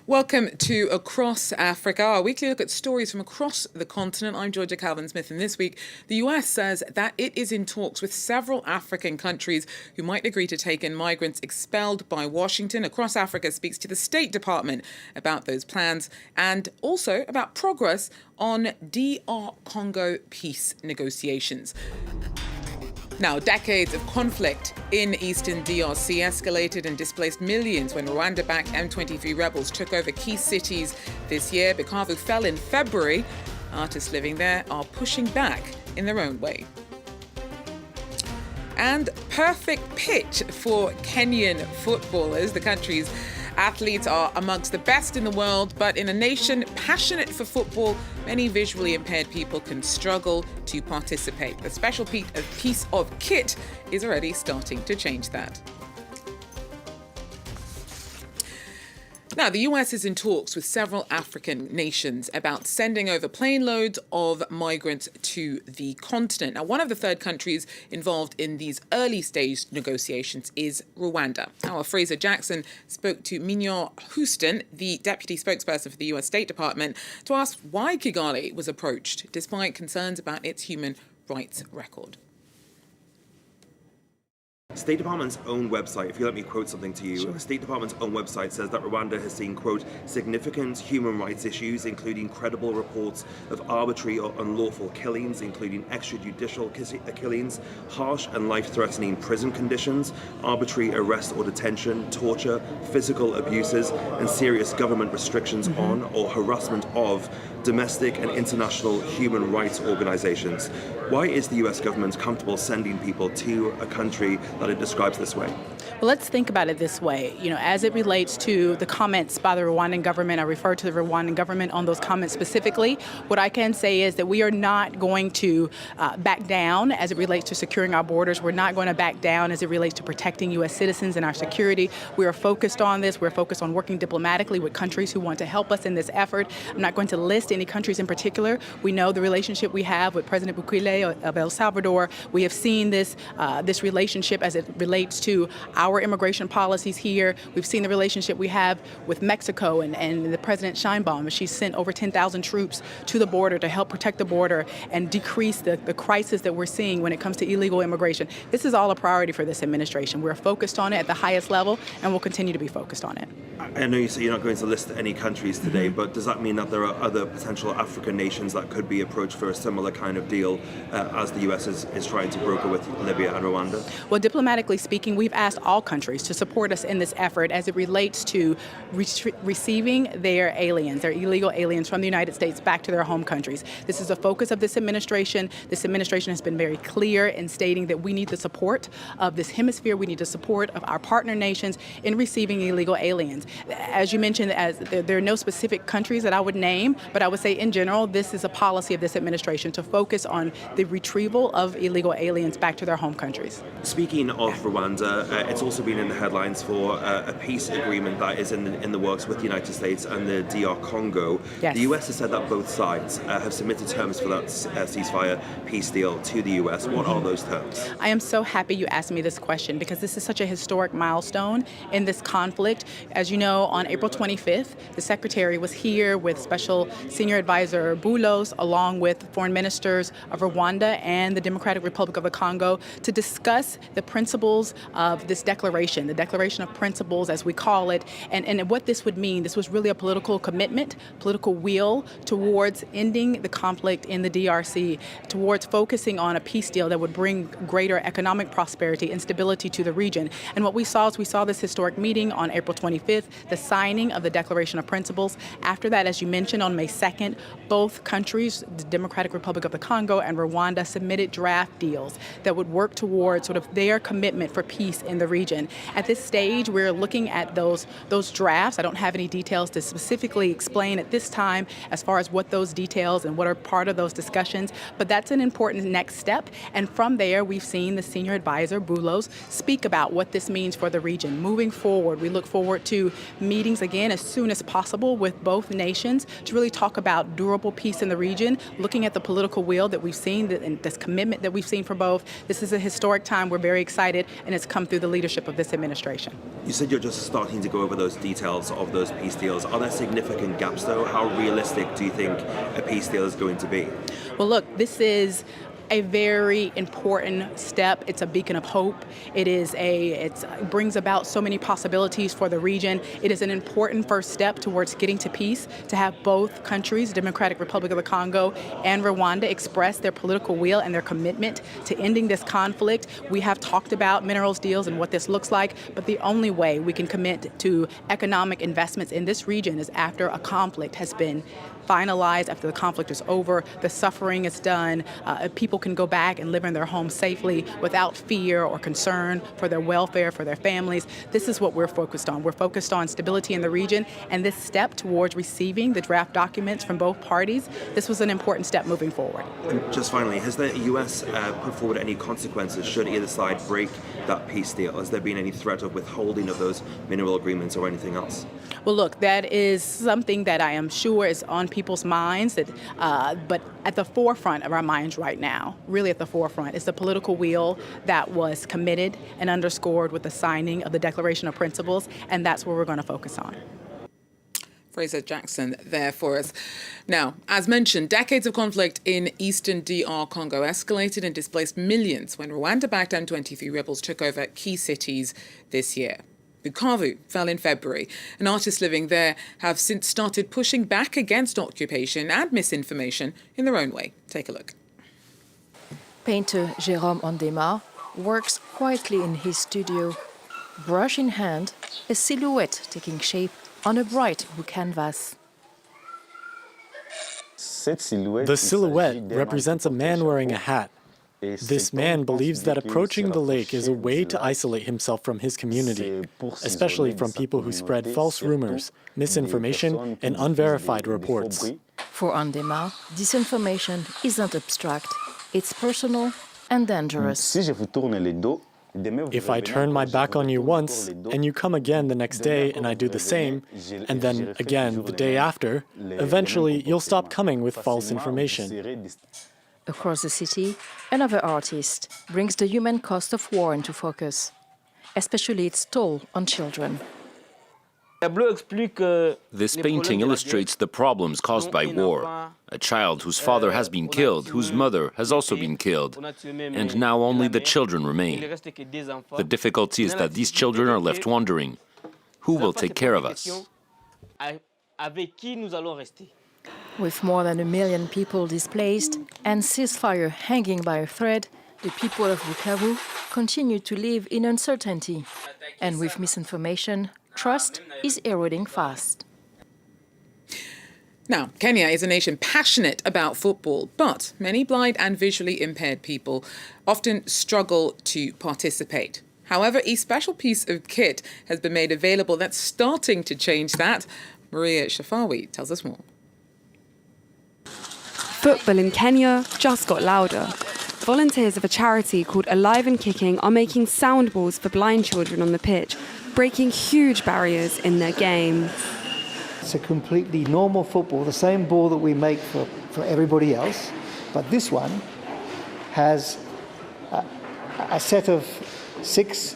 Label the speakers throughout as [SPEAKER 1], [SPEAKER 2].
[SPEAKER 1] Welcome to Across Africa, our weekly look at stories from across the continent. I'm Georgia Calvin-Smith, and this week, the US says that it is in talks with several African countries who might agree to take in migrants expelled by Washington. Across Africa speaks to the State Department about those plans and also about progress on DR Congo peace negotiations. Now, decades of conflict in eastern DRC escalated and displaced millions when Rwanda-backed M23 rebels took over key cities this year. Bukavu fell in February. Artists living there are pushing back in their own way. And perfect pitch for Kenyan footballers. The country's athletes are amongst the best in the world, but in a nation passionate for football, many visually impaired people can struggle to participate. The special piece of kit is already starting to change that. Now, the US is in talks with several African nations about sending over plane loads of migrants to the continent. Now, one of the third countries involved in these early stage negotiations is Rwanda. Our Fraser Jackson spoke to Mignon Houston, the deputy spokesperson for the US State Department, to ask why Kigali was approached, despite concerns about its human rights record.
[SPEAKER 2] State Department's own website, if you let me quote something to you,
[SPEAKER 1] Sure.
[SPEAKER 2] State Department's own website says that Rwanda has seen, quote, significant human rights issues, including credible reports of arbitrary or unlawful killings, including extrajudicial killings, harsh and life-threatening prison conditions, arbitrary arrest or detention, torture, physical abuses, and serious government restrictions on or harassment of domestic and international human rights organizations. Why is the US government comfortable sending people to a country that it describes this way?
[SPEAKER 3] Well, let's think about it this way. As it relates to the comments by the Rwandan government, I refer to the Rwandan government on those comments specifically. What I can say is that we are not going to back down as it relates to securing our borders. We're not going to back down as it relates to protecting U.S. citizens and our security. We are focused on this. We're focused on working diplomatically with countries who want to help us in this effort. I'm not going to list any countries in particular. We know the relationship we have with President Bukele of El Salvador. We have seen this relationship as it relates to our immigration policies here. We've seen the relationship we have with Mexico and the President Sheinbaum. She's sent over 10,000 troops to the border to help protect the border and decrease the crisis that we're seeing when it comes to illegal immigration. This is all a priority for this administration. We're focused on it at the highest level, and we'll continue to be focused on it.
[SPEAKER 2] I know you say you're not going to list any countries today, but does that mean that there are other potential African nations that could be approached for a similar kind of deal as the US is trying to broker with Libya and Rwanda?
[SPEAKER 3] Well, diplomatically speaking, we've asked all countries to support us in this effort as it relates to receiving their illegal aliens from the United States back to their home countries. This is a focus of this administration. This administration has been very clear in stating that we need the support of this hemisphere. We need the support of our partner nations in receiving illegal aliens. As you mentioned, there are no specific countries that I would name, but I would say in general, this is a policy of this administration to focus on the retrieval of illegal aliens back to their home countries.
[SPEAKER 2] Speaking of Rwanda, it's also been in the headlines for a peace agreement that is in the works with the United States and the DR Congo.
[SPEAKER 3] Yes.
[SPEAKER 2] The US has said that both sides have submitted terms for that ceasefire peace deal to the US. What are those terms?
[SPEAKER 3] I am so happy you asked me this question because this is such a historic milestone in this conflict. As you know, on April 25th, the Secretary was here with Special Senior Advisor Boulos, along with foreign ministers of Rwanda and the Democratic Republic of the Congo, to discuss the principles of this declaration, the Declaration of Principles, as we call it, and what this would mean. This was really a political commitment, political will towards ending the conflict in the DRC, towards focusing on a peace deal that would bring greater economic prosperity and stability to the region. And what we saw is this historic meeting on April 25th, the signing of the Declaration of Principles. After that, as you mentioned, on May 2nd, both countries, the Democratic Republic of the Congo and Rwanda, submitted draft deals that would work towards sort of their commitment for peace in the region. At this stage, we're looking at those drafts. I don't have any details to specifically explain at this time as far as what those details and what are part of those discussions, but that's an important next step. And from there, we've seen the senior advisor, Boulos, speak about what this means for the region. Moving forward, we look forward to meetings again as soon as possible with both nations to really talk about durable peace in the region, looking at the political will that we've seen and this commitment that we've seen for both. This is a historic time. We're very excited, and it's come through the leadership of this administration.
[SPEAKER 2] You said you're just starting to go over those details of those peace deals. Are there significant gaps, though? How realistic do you think a peace deal is going to be?
[SPEAKER 3] Well, look, this is a very important step. It's a beacon of hope. It brings about so many possibilities for the region. It is an important first step towards getting to peace, to have both countries, Democratic Republic of the Congo and Rwanda, express their political will and their commitment to ending this conflict. We have talked about minerals deals and what this looks like, but the only way we can commit to economic investments in this region is after a conflict has been finalized, after the conflict is over, the suffering is done, people can go back and live in their homes safely without fear or concern for their welfare, for their families. This is what we're focused on. We're focused on stability in the region, and this step towards receiving the draft documents from both parties, this was an important step moving forward.
[SPEAKER 2] And just finally, has the US put forward any consequences should either side break that peace deal? Has there been any threat of withholding of those mineral agreements or anything else?
[SPEAKER 3] Well, look, that is something that I am sure is on people's minds, but at the forefront of our minds right now, really at the forefront, is the political will that was committed and underscored with the signing of the Declaration of Principles, and that's where we're going to focus on.
[SPEAKER 1] Fraser Jackson there for us. Now, as mentioned, decades of conflict in eastern DR Congo escalated and displaced millions when Rwanda-backed M23 rebels took over key cities this year. Bukavu fell in February, and artists living there have since started pushing back against occupation and misinformation in their own way. Take a look.
[SPEAKER 4] Painter Jérôme Ondema works quietly in his studio. Brush in hand, a silhouette taking shape on a bright blue canvas.
[SPEAKER 5] The silhouette represents a man wearing a hat. This man believes that approaching the lake is a way to isolate himself from his community, especially from people who spread false rumors, misinformation, and unverified reports.
[SPEAKER 4] For Ondema, disinformation isn't abstract, it's personal and dangerous.
[SPEAKER 5] If I turn my back on you once, and you come again the next day and I do the same, and then again the day after, eventually you'll stop coming with false information.
[SPEAKER 4] Across the city, another artist brings the human cost of war into focus, especially its toll on children.
[SPEAKER 6] This painting illustrates the problems caused by war. A child whose father has been killed, whose mother has also been killed, and now only the children remain. The difficulty is that these children are left wondering, who will take care of us?
[SPEAKER 4] With more than 1 million people displaced and ceasefire hanging by a thread, the people of Bukavu continue to live in uncertainty. And with misinformation, trust is eroding fast.
[SPEAKER 1] Now, Kenya is a nation passionate about football, but many blind and visually impaired people often struggle to participate. However, a special piece of kit has been made available that's starting to change that. Maria Shafawi tells us more.
[SPEAKER 7] Football in Kenya just got louder. Volunteers of a charity called Alive and Kicking are making sound balls for blind children on the pitch, breaking huge barriers in their game.
[SPEAKER 8] It's a completely normal football, the same ball that we make for everybody else, but this one has a set of 6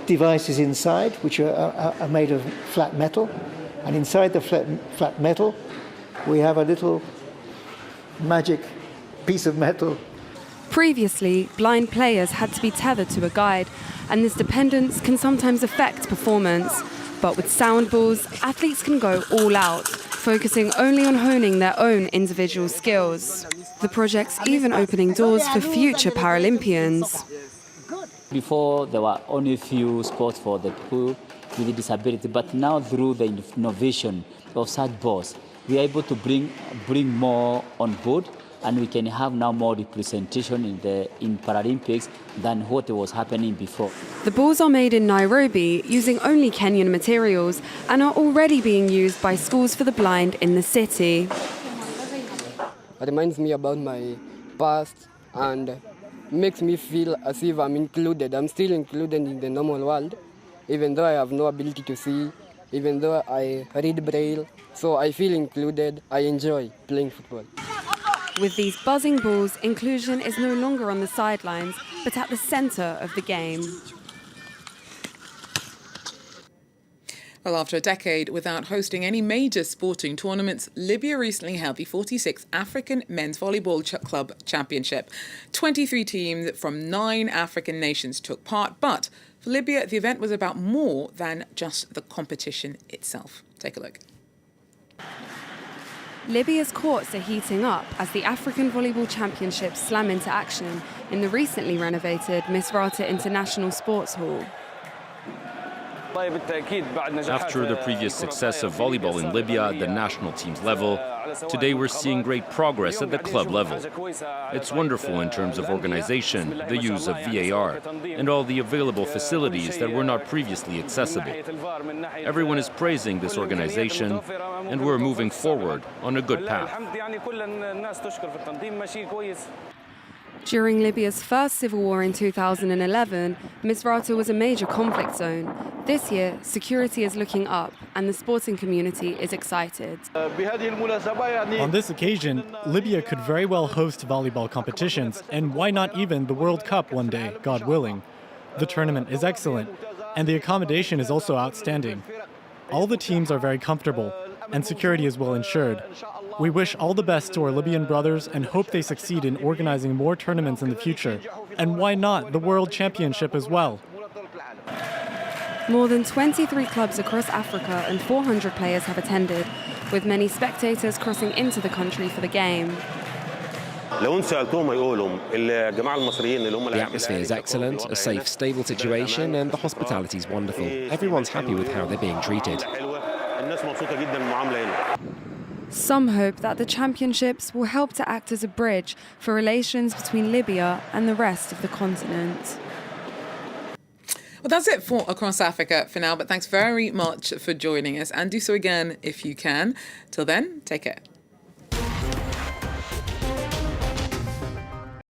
[SPEAKER 8] devices inside, which are made of flat metal, and inside the flat metal we have a little magic piece of metal.
[SPEAKER 7] Previously, blind players had to be tethered to a guide, and this dependence can sometimes affect performance. But with sound balls, athletes can go all out, focusing only on honing their own individual skills. The project's even opening doors for future Paralympians.
[SPEAKER 9] Before, there were only a few sports for the people with disability, but now through the innovation of such balls, we are able to bring more on board, and we can have now more representation in Paralympics than what was happening before.
[SPEAKER 7] The balls are made in Nairobi using only Kenyan materials and are already being used by schools for the blind in the city.
[SPEAKER 10] It reminds me about my past and makes me feel as if I'm included. I'm still included in the normal world, even though I have no ability to see, even though I read Braille. So I feel included. I enjoy playing football.
[SPEAKER 7] With these buzzing balls, inclusion is no longer on the sidelines, but at the centre of the game.
[SPEAKER 1] Well, after a decade without hosting any major sporting tournaments, Libya recently held the 46th African Men's Volleyball Club Championship. 23 teams from 9 African nations took part, but for Libya, the event was about more than just the competition itself. Take a look.
[SPEAKER 7] Libya's courts are heating up as the African Volleyball Championships slam into action in the recently renovated Misrata International Sports Hall.
[SPEAKER 6] After the previous success of volleyball in Libya at the national team's level, today we're seeing great progress at the club level. It's wonderful in terms of organization, the use of VAR, and all the available facilities that were not previously accessible. Everyone is praising this organization, and we're moving forward on a good path.
[SPEAKER 7] During Libya's first civil war in 2011, Misrata was a major conflict zone. This year, security is looking up and the sporting community is excited.
[SPEAKER 5] On this occasion, Libya could very well host volleyball competitions, and why not even the World Cup one day, God willing. The tournament is excellent, and the accommodation is also outstanding. All the teams are very comfortable, and security is well ensured. We wish all the best to our Libyan brothers and hope they succeed in organizing more tournaments in the future. And why not the World Championship as well?
[SPEAKER 7] More than 23 clubs across Africa and 400 players have attended, with many spectators crossing into the country for the game.
[SPEAKER 11] The atmosphere is excellent, a safe, stable situation, and the hospitality is wonderful. Everyone's happy with how they're being treated.
[SPEAKER 7] Some hope that the championships will help to act as a bridge for relations between Libya and the rest of the continent.
[SPEAKER 1] Well, that's it for Across Africa for now, but thanks very much for joining us, and do so again if you can. Till then, take care.